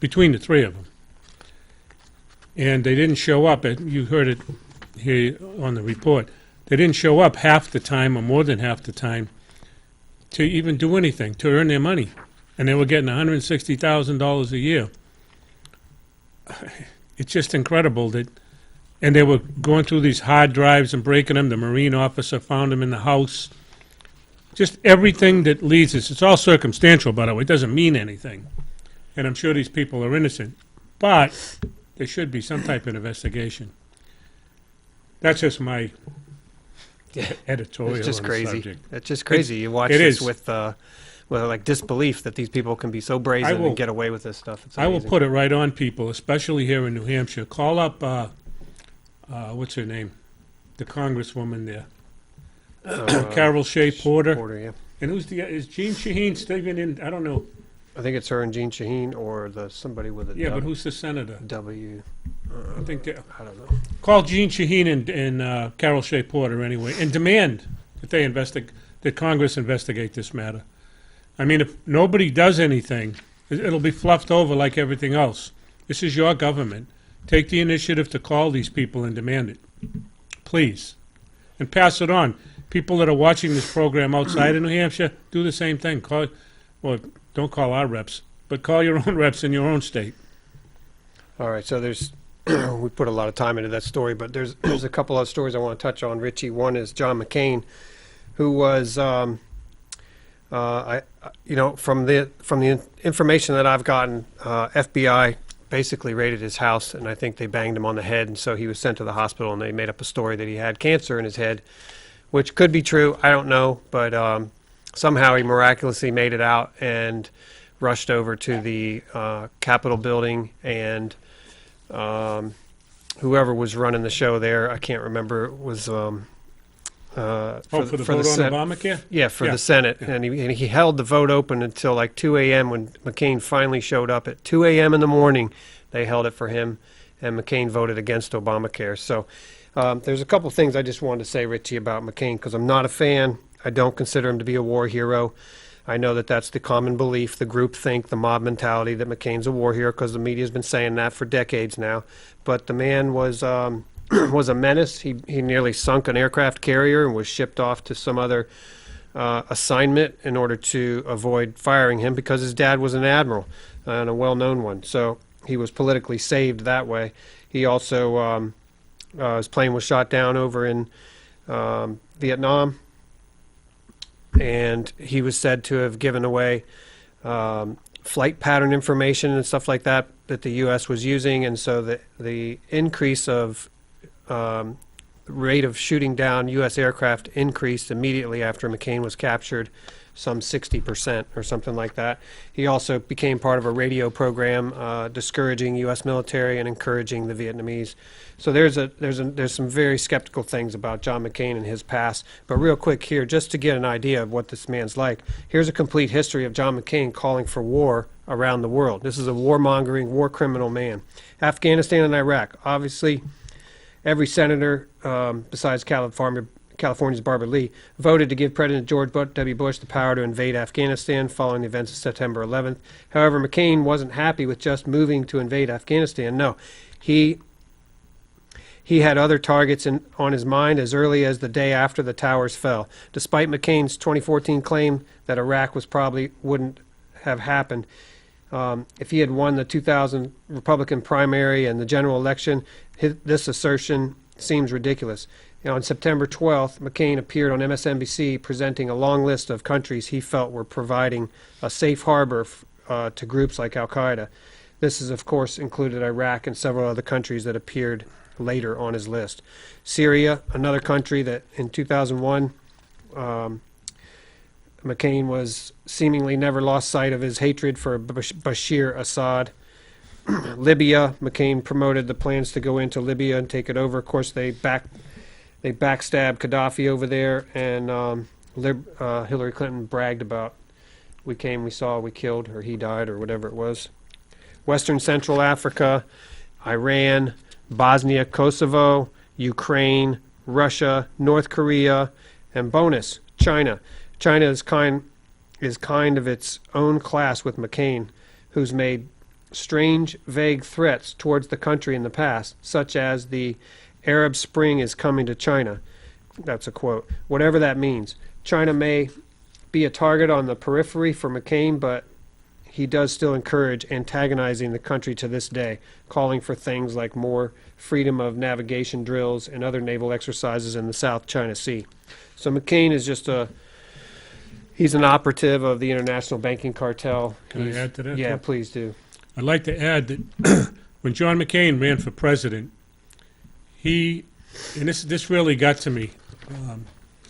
between the three of them. And they didn't show up. You heard it here on the report. They didn't show up half the time or more than half the time to even do anything, to earn their money. And they were getting $160,000 a year. It's just incredible that, and they were going through these hard drives and breaking them. The Marine officer found them in the house. Just everything that leads us. It's all circumstantial, by the way. It doesn't mean anything. And I'm sure these people are innocent. But there should be some type of investigation. That's just my editorial. It's just on the crazy. subject. It's just crazy. You watch it this is. with like disbelief that these people can be so brazen and get away with this stuff. It's I will amazing. put it right on people, especially here in New Hampshire. Call up, what's her name? The congresswoman there. Carol Shea Porter. Yeah. And is Jean Shaheen Stephen in? I don't know. I think it's her and Jean Shaheen or somebody with a Yeah, but who's the senator? W. I think I don't know. call Jean Shaheen and Carol Shea Porter anyway, and demand that that Congress investigate this matter. I mean, if nobody does anything, it'll be fluffed over like everything else. This is your government. Take the initiative to call these people and demand it, please, and pass it on. People that are watching this program outside of New Hampshire, do the same thing. Don't call our reps, but call your own reps in your own state. All right, so there's we put a lot of time into that story, but there's a couple of stories I want to touch on, Richie. One is John McCain, who was from the information that I've gotten, FBI basically raided his house, and I think they banged him on the head, and so he was sent to the hospital, and they made up a story that he had cancer in his head, which could be true. I don't know, but somehow he miraculously made it out and rushed over to the Capitol building, and whoever was running the show there, I can't remember, was For the vote on Obamacare? Yeah, for the Senate. Yeah. And he held the vote open until like 2 a.m. when McCain finally showed up. At 2 a.m. in the morning, they held it for him, and McCain voted against Obamacare. So there's a couple things I just wanted to say, Richie, about McCain, because I'm not a fan. I don't consider him to be a war hero. I know that that's the common belief, the groupthink, the mob mentality, that McCain's a war hero, because the media's been saying that for decades now. But the man was was a menace. He nearly sunk an aircraft carrier and was shipped off to some other assignment in order to avoid firing him because his dad was an admiral and a well-known one. So he was politically saved that way. He also, his plane was shot down over in Vietnam, and he was said to have given away flight pattern information and stuff like that that the U.S. was using, and so the increase of rate of shooting down U.S. aircraft increased immediately after McCain was captured, some 60% or something like that. He also became part of a radio program discouraging U.S. military and encouraging the Vietnamese. So there's some very skeptical things about John McCain and his past. But real quick here, just to get an idea of what this man's like, here's a complete history of John McCain calling for war around the world. This is a warmongering, war criminal man. Afghanistan and Iraq, obviously. Every senator, besides California's Barbara Lee, voted to give President George W. Bush the power to invade Afghanistan following the events of September 11th. However, McCain wasn't happy with just moving to invade Afghanistan. No, he had other targets on his mind as early as the day after the towers fell. Despite McCain's 2014 claim that Iraq wouldn't have happened, if he had won the 2000 Republican primary and the general election, this assertion seems ridiculous. On September 12th, McCain appeared on MSNBC presenting a long list of countries he felt were providing a safe harbor to groups like Al-Qaeda. This is, of course, included Iraq and several other countries that appeared later on his list. Syria, another country that in 2001, McCain was seemingly never lost sight of his hatred for Bashir Assad. Libya, McCain promoted the plans to go into Libya and take it over. Of course, they backstabbed Gaddafi over there, and Hillary Clinton bragged about, we came, we saw, we killed, or he died, or whatever it was. Western Central Africa, Iran, Bosnia, Kosovo, Ukraine, Russia, North Korea, and bonus, China. China is kind of its own class with McCain, who's made strange, vague threats towards the country in the past, such as the Arab Spring is coming to China. That's a quote. Whatever that means. China may be a target on the periphery for McCain, but he does still encourage antagonizing the country to this day, calling for things like more freedom of navigation drills and other naval exercises in the South China Sea. So McCain is just he's an operative of the international banking cartel. Can I add to that? Yeah, too? please do. I'd like to add that when John McCain ran for president, and this really got to me,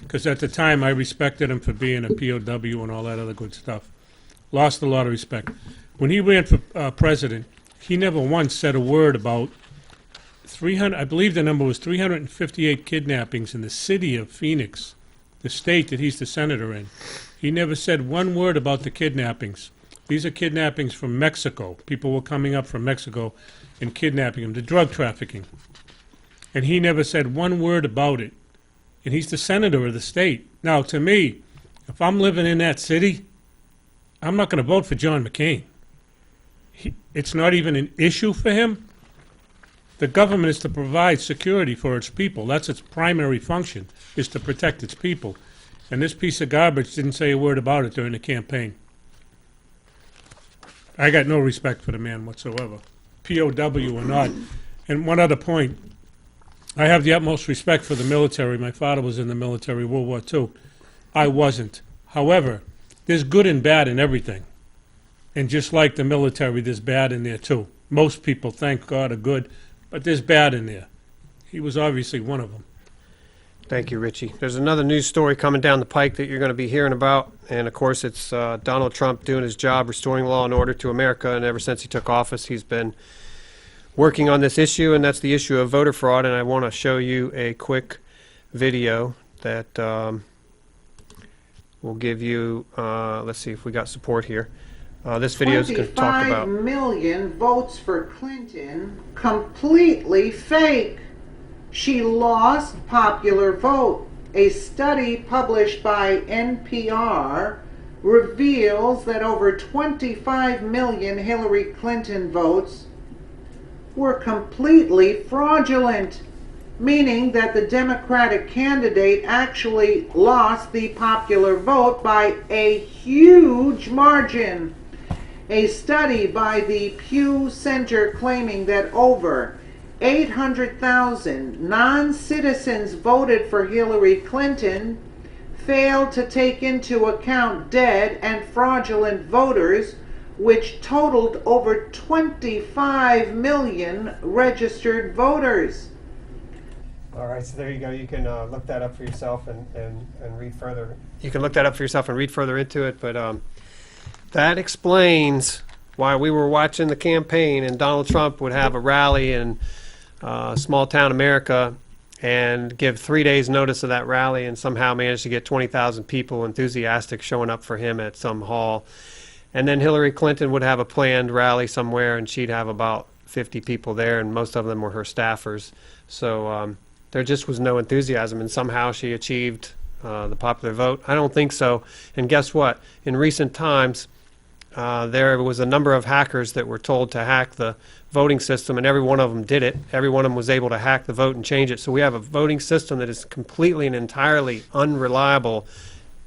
because at the time I respected him for being a POW and all that other good stuff. Lost a lot of respect. When he ran for president, he never once said a word about 300, I believe the number was 358 kidnappings in the city of Phoenix, the state that he's the senator in. He never said one word about the kidnappings. These are kidnappings from Mexico. People were coming up from Mexico and kidnapping them, the drug trafficking. And he never said one word about it. And he's the senator of the state. Now, to me, if I'm living in that city, I'm not going to vote for John McCain. It's not even an issue for him. The government is to provide security for its people. That's its primary function, is to protect its people. And this piece of garbage didn't say a word about it during the campaign. I got no respect for the man whatsoever, POW or not. And one other point, I have the utmost respect for the military. My father was in the military, World War II. I wasn't. However, there's good and bad in everything. And just like the military, there's bad in there too. Most people, thank God, are good, but there's bad in there. He was obviously one of them. Thank you, Richie. There's another news story coming down the pike that you're going to be hearing about, and of course it's Donald Trump doing his job restoring law and order to America, and ever since he took office he's been working on this issue, and that's the issue of voter fraud. And I want to show you a quick video that will give you, let's see if we got support here. This video is going to talk about 25 million votes for Clinton, completely fake. She lost popular vote. A study published by NPR reveals that over 25 million Hillary Clinton votes were completely fraudulent. meaning that the Democratic candidate actually lost the popular vote by a huge margin. A study by the Pew Center claiming that over 800,000 non-citizens voted for Hillary Clinton failed to take into account dead and fraudulent voters, which totaled over 25 million registered voters. All right, so there you go. You can look that up for yourself and read further. You can look that up for yourself and read further into it, but that explains why we were watching the campaign and Donald Trump would have a rally in small town America and give 3 days notice of that rally and somehow manage to get 20,000 people enthusiastic showing up for him at some hall. And then Hillary Clinton would have a planned rally somewhere and she'd have about 50 people there, and most of them were her staffers. So there just was no enthusiasm, and somehow she achieved the popular vote. I don't think so. And guess what? In recent times, there was a number of hackers that were told to hack the voting system, and every one of them did it. Every one of them was able to hack the vote and change it. So we have a voting system that is completely and entirely unreliable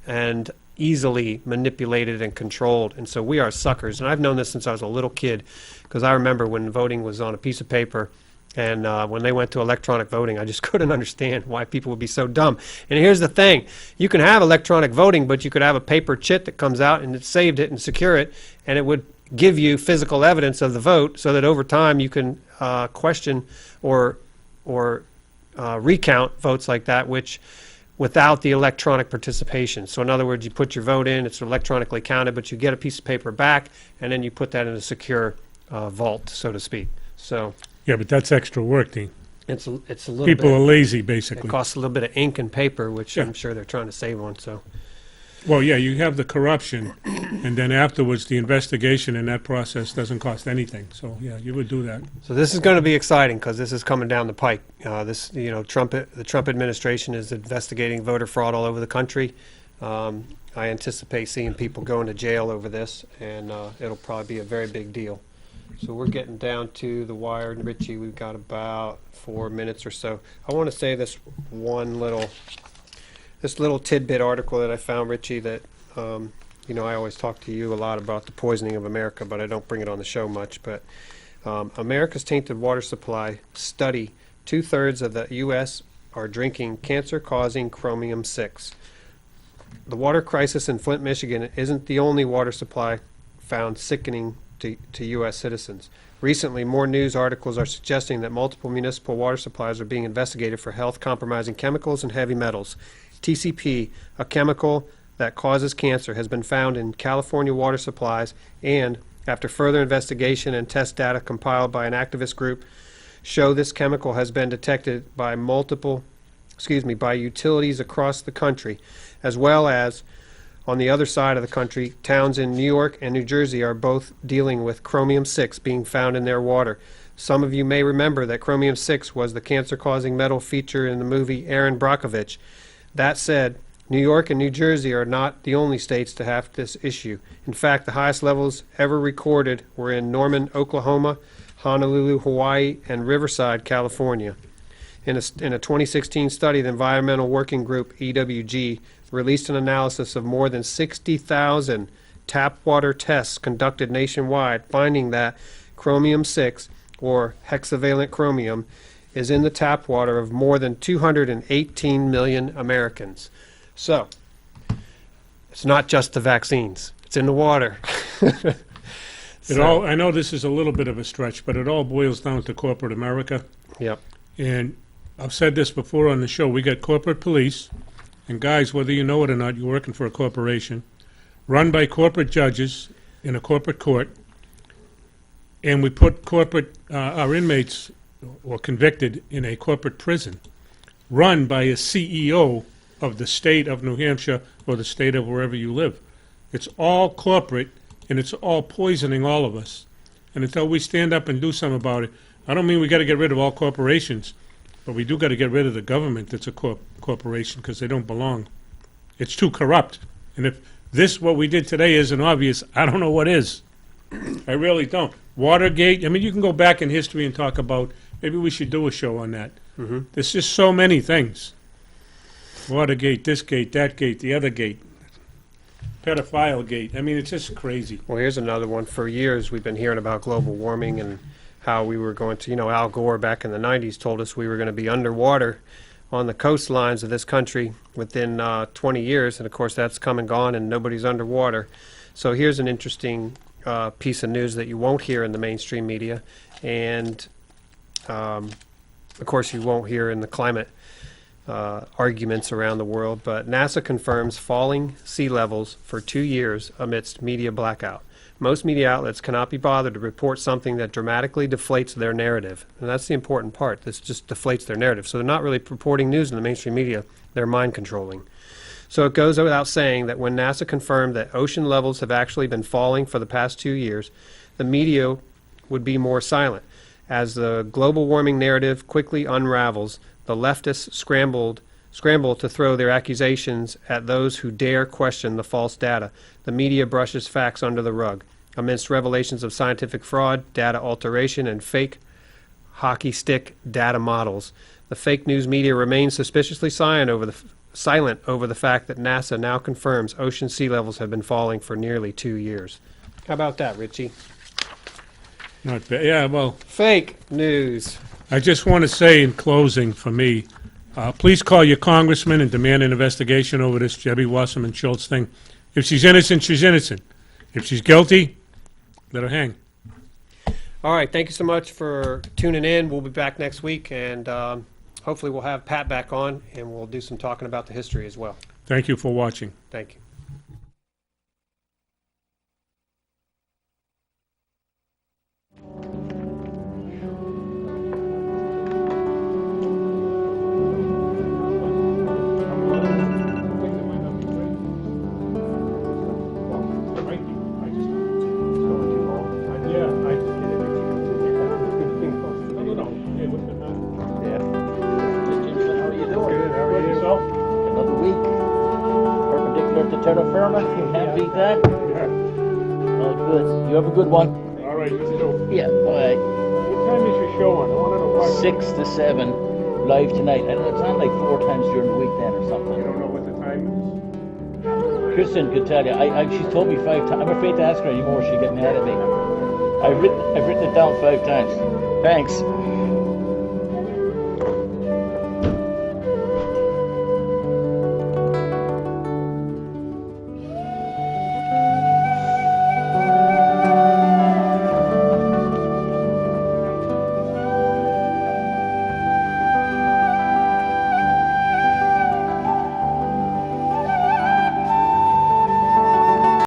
and easily manipulated and controlled. And so we are suckers. And I've known this since I was a little kid, because I remember when voting was on a piece of paper. And when they went to electronic voting, I just couldn't understand why people would be so dumb. And here's the thing. You can have electronic voting, but you could have a paper chit that comes out and it saved it and secure it, and it would give you physical evidence of the vote so that over time you can question or recount votes like that, which without the electronic participation. So in other words, you put your vote in, it's electronically counted, but you get a piece of paper back, and then you put that in a secure vault, so to speak. So Yeah, but that's extra work, Dean. it's a little People bit. are lazy, It basically. costs a little bit of ink and paper, which Yeah. I'm sure they're trying to save on. So Well, yeah, you have the corruption, and then afterwards, the investigation in that process doesn't cost anything. So, yeah, you would do that. this is going to be exciting because this is coming down the pike. The Trump administration is investigating voter fraud all over the country. I anticipate seeing people going to jail over this, and it'll probably be a very big deal. So we're getting down to the wire. And Richie, we've got about 4 minutes or so. I want to say this little tidbit article that I found, Richie, that I always talk to you a lot about the poisoning of America, but I don't bring it on the show much. But America's tainted water supply study: 2/3 of the U.S. are drinking cancer-causing chromium-6. The water crisis in Flint, Michigan isn't the only water supply found sickening to U.S. citizens. Recently, more news articles are suggesting that multiple municipal water supplies are being investigated for health-compromising chemicals and heavy metals. TCP, a chemical that causes cancer, has been found in California water supplies, and after further investigation and test data compiled by an activist group show this chemical has been detected by by utilities across the country, as well as on the other side of the country. Towns in New York and New Jersey are both dealing with chromium-6 being found in their water. Some of you may remember that chromium-6 was the cancer-causing metal feature in the movie Aaron Brockovich. That said, New York and New Jersey are not the only states to have this issue. In fact, the highest levels ever recorded were in Norman, Oklahoma, Honolulu, Hawaii, and Riverside, California. In a 2016 study, the Environmental Working Group, EWG, released an analysis of more than 60,000 tap water tests conducted nationwide, finding that chromium-6, or hexavalent chromium, is in the tap water of more than 218 million Americans. So, it's not just the vaccines. It's in the water. I know this is a little bit of a stretch, but it all boils down to corporate America. Yep. And I've said this before on the show. We got corporate police. And guys, whether you know it or not, you're working for a corporation run by corporate judges in a corporate court. And we put our inmates or convicted in a corporate prison run by a CEO of the state of New Hampshire or the state of wherever you live. It's all corporate, and it's all poisoning all of us. And until we stand up and do something about it, I don't mean we got to get rid of all corporations, but we do got to get rid of the government that's a corporation, because they don't belong. It's too corrupt. And if what we did today isn't obvious, I don't know what is. I really don't. Watergate, I mean, you can go back in history and talk about, maybe we should do a show on that. There's just so many things. Watergate, this gate, that gate, the other gate. Pedophile gate. I mean, it's just crazy. Well, here's another one. For years, we've been hearing about global warming and how we were going to, Al Gore back in the 90s told us we were going to be underwater on the coastlines of this country within 20 years. And of course, that's come and gone and nobody's underwater. So here's an interesting piece of news that you won't hear in the mainstream media. And of course, you won't hear in the climate arguments around the world, but NASA confirms falling sea levels for 2 years amidst media blackout. Most media outlets cannot be bothered to report something that dramatically deflates their narrative. And that's the important part. This just deflates their narrative. So they're not really reporting news in the mainstream media. They're mind controlling. So it goes without saying that when NASA confirmed that ocean levels have actually been falling for the past 2 years, the media would be more silent. As the global warming narrative quickly unravels, the leftists scramble to throw their accusations at those who dare question the false data. The media brushes facts under the rug. Amidst revelations of scientific fraud, data alteration, and fake hockey stick data models, the fake news media remains suspiciously silent over the fact that NASA now confirms ocean sea levels have been falling for nearly 2 years. How about that, Richie? Not bad. Yeah, well, Fake news. I just want to say in closing for me, please call your congressman and demand an investigation over this Debbie Wasserman Schultz thing. If she's innocent, she's innocent. If she's guilty, let her hang. All right, thank you so much for tuning in. We'll be back next week, and hopefully we'll have Pat back on, and we'll do some talking about the history as well. Thank you for watching. Thank you. Terra firma, you can't beat that. Oh, good. You have a good one. All right, let's go. Yeah, all right. What time is your show on? I want to know why. 6 to 7, live tonight. I don't know, it's on like 4 times during the week then or something. You don't know what the time is? Kristen could tell you. She's told me 5 times. I'm afraid to ask her anymore. She'll get mad at me. I've written it down 5 times. Thanks.